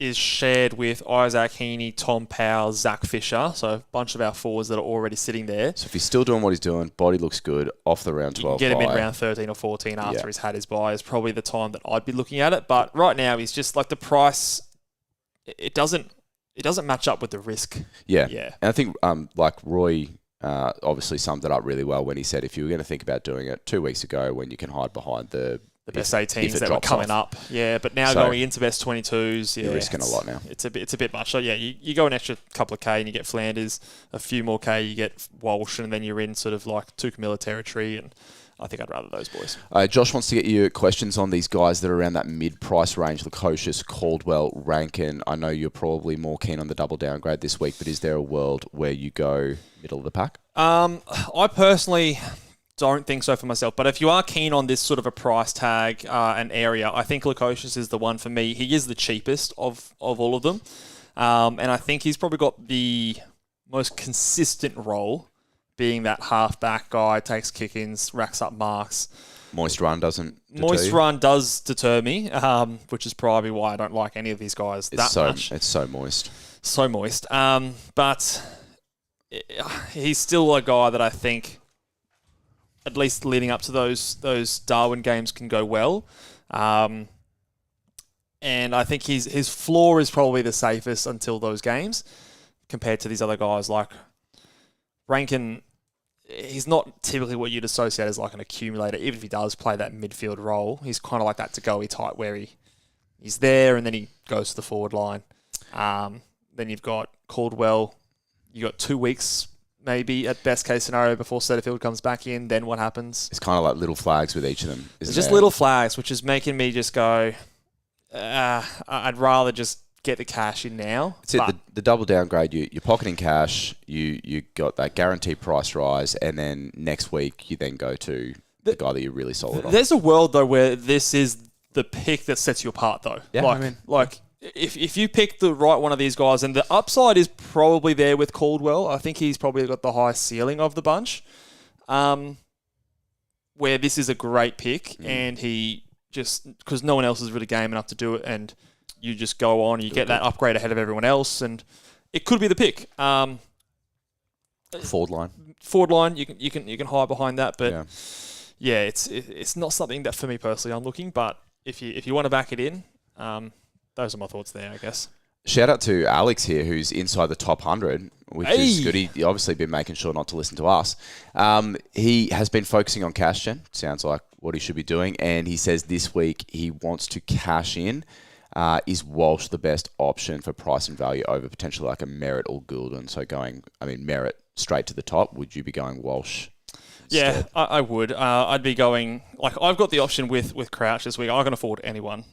is shared with Isaac Heaney, Tom Powell, Zach Fisher. So a bunch of our forwards that are already sitting there. So if he's still doing what he's doing, body looks good, off the round 12 you can get him in round 13 or 14 after he's had his buy is probably the time that I'd be looking at it. But right now, he's just like the price, it doesn't match up with the risk. Yeah. And I think like Roy obviously summed it up really well when he said if you were going to think about doing it 2 weeks ago when you can hide behind the best 18s that were coming up. Yeah, but now going into best 22s, you're risking a lot now. It's a bit much. So yeah, you go an extra couple of K and you get Flanders, a few more K, you get Walsh, and then you're in sort of like Tuke Miller territory, and I think I'd rather those boys. Josh wants to get your questions on these guys that are around that mid-price range, Lukosius, Caldwell, Rankin. I know you're probably more keen on the double downgrade this week, but is there a world where you go middle of the pack? I personally don't think so for myself, but if you are keen on this sort of a price tag and area, I think Lukosius is the one for me. He is the cheapest of all of them, and I think he's probably got the most consistent role, being that half-back guy, takes kick-ins, racks up marks. Moist run doesn't deter Moist you? run does deter me, which is probably why I don't like any of these guys much. It's so moist. So moist. But he's still a guy that I think, at least leading up to those Darwin games, can go well. And I think his floor is probably the safest until those games compared to these other guys like Rankin. He's not typically what you'd associate as like an accumulator, even if he does play that midfield role. He's kind of like that to-go-y type where he's there and then he goes to the forward line. Then you've got Caldwell. You got 2 weeks maybe at best case scenario before Setterfield comes back in. Then what happens? It's kind of like little flags with each of them. It's just little flags, which is making me just go, I'd rather just get the cash in now. It's the double downgrade. You're pocketing cash. You got that guaranteed price rise, and then next week you then go to the guy that you're really solid on. There's a world though where this is the pick that sets you apart though. Yeah, If you pick the right one of these guys, and the upside is probably there with Caldwell, I think he's probably got the highest ceiling of the bunch. When where this is a great pick and he just, because no one else is really game enough to do it, and you just go on, you get that upgrade ahead of everyone else, and it could be the pick. Forward line, you can hide behind that, but it's not something that for me personally I'm looking. But if you want to back it in, those are my thoughts there, I guess. Shout out to Alex here, who's inside the top 100, which is good. He obviously been making sure not to listen to us. He has been focusing on cash gen. Sounds like what he should be doing. And he says this week he wants to cash in. Is Walsh the best option for price and value over potentially like a Merritt or Goulden? So Merritt straight to the top. Would you be going Walsh? Yeah, I would. I'd be going, like, I've got the option with Crouch this week. I can afford anyone.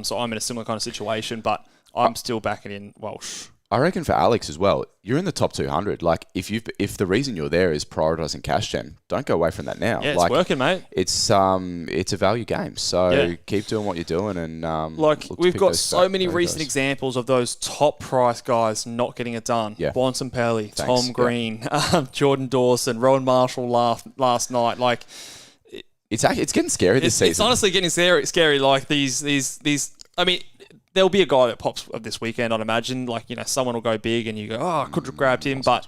So I'm in a similar kind of situation, but I'm still backing in Walsh. I reckon for Alex as well, you're in the top 200. Like, if the reason you're there is prioritising cash gen, don't go away from that now. Yeah, it's working, mate. It's a value game, so keep doing what you're doing. And we've got so many recent examples of those top price guys not getting it done. Yeah. Bontempelli, Tom Green, Jordan Dawson, Rowan Marshall last night. Like, it's getting scary this season. It's honestly getting scary. Like these. I mean, there'll be a guy that pops up this weekend, I'd imagine. Like, someone will go big and you go, oh, I could have grabbed him. But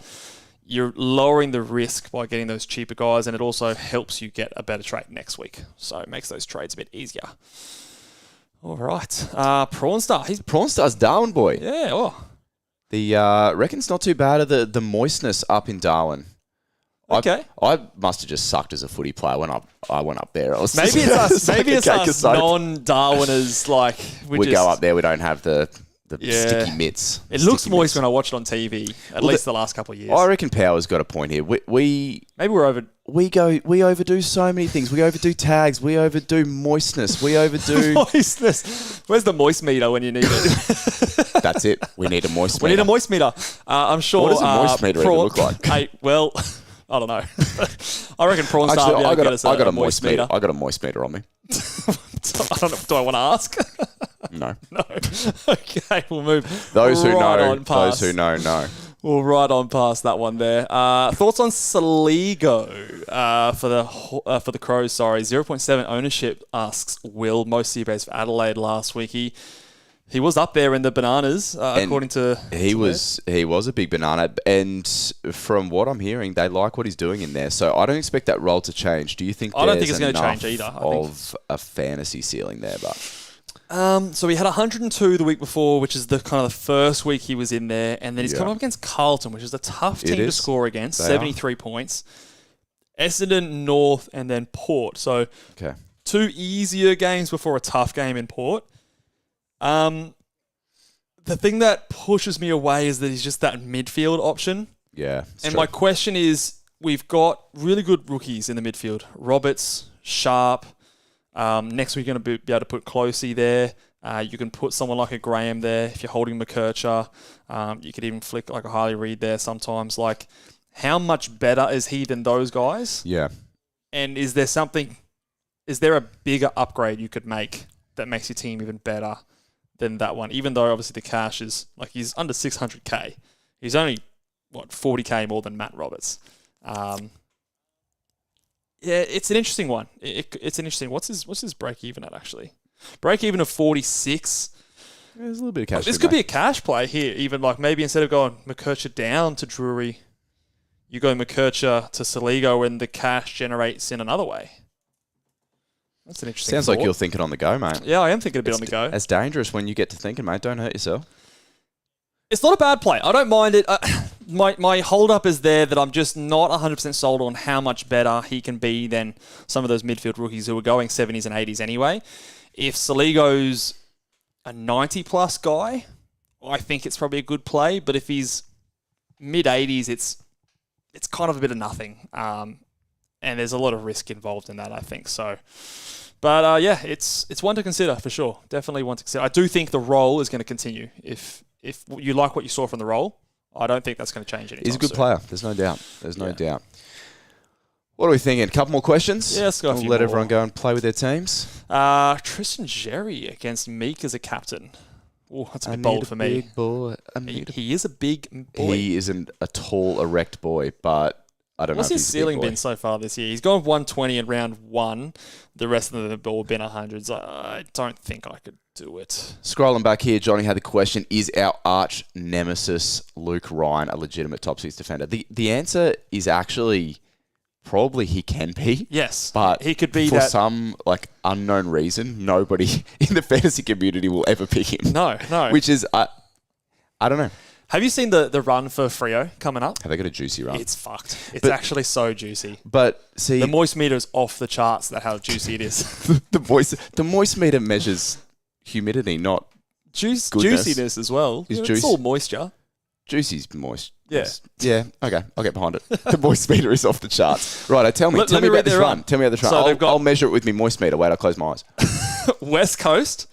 you're lowering the risk by getting those cheaper guys, and it also helps you get a better trade next week. So it makes those trades a bit easier. All right. Prawn Star. Prawn Star's Darwin boy. Yeah. Oh. The reckon's not too bad of the moistness up in Darwin. Okay. I must have just sucked as a footy player when I went up there. Maybe it's us non-Darwiners. Like we go up there. We don't have the sticky mitts. It looks moist when I watch it on TV. At least the last couple of years. I reckon Power's got a point here. Maybe we're over. We overdo so many things. We overdo tags. We overdo moistness. We overdo moistness. Where's the moist meter when you need it? That's it. We need a moist meter. We need a moist meter. I'm sure. What does a moist meter even look like? Well, I don't know. I reckon Prawn Star. I got a moist meter. I got a moist meter on me. I don't know. Do I want to ask? No. Okay, we'll move. Those who know. We'll right on past that one there. Thoughts on Saligo for the Crows? Sorry, 0.7 ownership. Asks Will, mostly based for Adelaide last week. He was up there in the bananas, according to. He was a big banana, and from what I'm hearing, they like what he's doing in there. So I don't expect that role to change. Do you think? I don't think it's going to change either. Of a fantasy ceiling there, but. So he had 102 the week before, which is the kind of the first week he was in there, and then he's come up against Carlton, which is a tough team to score against. 73 points. Essendon, North, and then Port. So 2 easier games before a tough game in Port. The thing that pushes me away is that he's just that midfield option. Yeah. And my question is, we've got really good rookies in the midfield. Roberts, Sharp. Next week, you're going to be able to put Closey there. You can put someone like a Graham there if you're holding McKercher. You could even flick like a Harley Reid there sometimes. Like, how much better is he than those guys? Yeah. And is there a bigger upgrade you could make that makes your team even better than that one? Even though obviously the cash is like he's under 600k, he's only 40k more than Matt Roberts. It's an interesting one. It's an interesting. What's his break even at actually? Break even of 46. There's a little bit of cash. This could be a cash play here. Even like maybe instead of going McKercher down to Drury, you go McKercher to Saligo, and the cash generates in another way. That's an interesting Sounds like you're thinking on the go, mate. Yeah, I am thinking a bit on the go. It's dangerous when you get to thinking, mate. Don't hurt yourself. It's not a bad play. I don't mind it. My hold-up is there that I'm just not 100% sold on how much better he can be than some of those midfield rookies who are going 70s and 80s anyway. If Saligo's a 90-plus guy, I think it's probably a good play. But if he's mid-80s, it's kind of a bit of nothing. And there's a lot of risk involved in that, I think. So... But it's one to consider for sure. Definitely one to consider. I do think the role is going to continue. If you like what you saw from the role, I don't think that's going to change anytime He's a good player. There's no doubt. Doubt. What are we thinking? A couple more questions? Yeah, let's go. We'll let everyone go and play with their teams. Tristan Jerry against Meek as a captain. Oh, that's a bit bold for me. Big boy. He is a big boy. He isn't a tall, erect boy, but I don't know. What's if his he's a big ceiling boy. been so far this year? He's gone 120 in round 1. The rest of them have all been 100s. I don't think I could do it. Scrolling back here, Johnny had the question, is our arch nemesis Luke Ryan a legitimate top 6 defender? The answer is actually probably he can be. Yes. But he could be for that. some unknown reason, nobody in the fantasy community will ever pick him. No. Which is, I don't know. Have you seen the run for Freo coming up? Have they got a juicy run? It's fucked. It's actually so juicy. But see, The moist meter is off the charts. That how juicy it is. the moist meter measures humidity, not goodness. Juiciness as well. Is It's juice- all moisture. juicy's moist. Yeah. Yeah. Okay. I'll get behind it. The moist meter is off the charts. Right. Tell me Let me me about read this their run. run. Tell me about this run. So they've got- I'll measure it with me moist meter. Wait, I'll close my eyes. West Coast.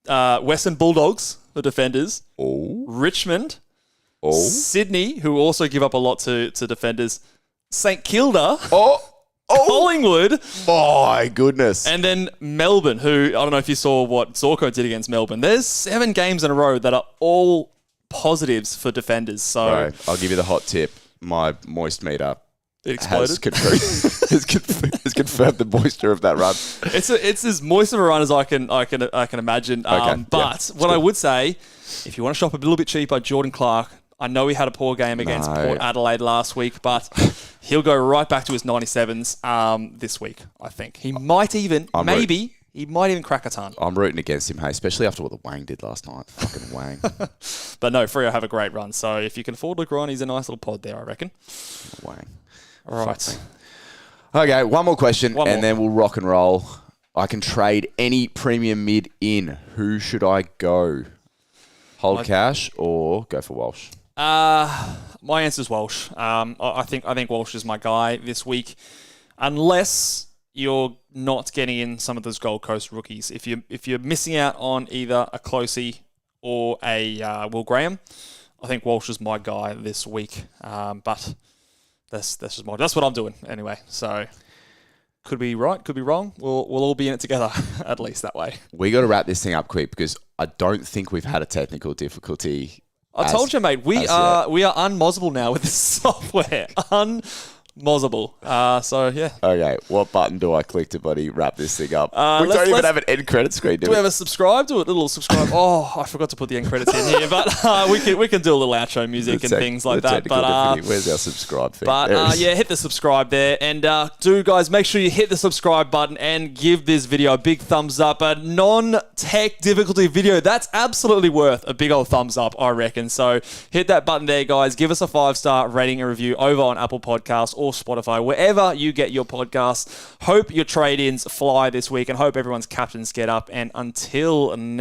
Western Bulldogs, the defenders. Oh. Richmond. Oh. Sydney, who also give up a lot to defenders. St Kilda. Oh. Oh. Collingwood. My goodness. And then Melbourne, who, I don't know if you saw what Zorko did against Melbourne. There's 7 games in a row that are all positives for defenders. So Bro, I'll give you the hot tip. My moist meter it exploded. has confirmed the moisture of that run. It's as moist of a run as I can imagine. Okay, But what I would say, if you want to shop a little bit cheaper, Jordan Clark. I know he had a poor game against Port Adelaide last week, but he'll go right back to his 97s this week. I think he might even, he might even crack a ton. I'm rooting against him, hey, especially after what the Wang did last night. Fucking Wang. But no, Freo have a great run. So if you can afford Luke Ryan, he's a nice little pod there, I reckon. Wang. All right. Okay, one more question, One more. and then we'll rock and roll. I can trade any premium mid in. Who should I go? Hold cash or go for Walsh? My answer is Walsh. I think Walsh is my guy this week, unless you're not getting in some of those Gold Coast rookies. If you're missing out on either a Closey or a Will Graham, I think Walsh is my guy this week. But that's just that's what I'm doing anyway. So could be right, could be wrong. We'll all be in it together at least that way. We got to wrap this thing up quick because I don't think we've had a technical difficulty. I told you, mate. We are unmozzable now with this software. Unmozzable. So yeah. Okay, what button do I click to bloody wrap this thing up? We let's- don't even let's- have an end credit screen, Do we have a subscribe? Do a little subscribe. Oh, I forgot to put the end credits in here, but we can do a little outro music and things like that. But where's our subscribe thing? But There it is. yeah, hit the subscribe there. And do, guys, make sure you hit the subscribe button and give this video a big thumbs up. A non-tech difficulty video, that's absolutely worth a big old thumbs up, I reckon. So hit that button there, guys. Give us a 5-star rating and review over on Apple Podcasts or Spotify, wherever you get your podcasts. Hope your trade-ins fly this week and hope everyone's captains get up. And until next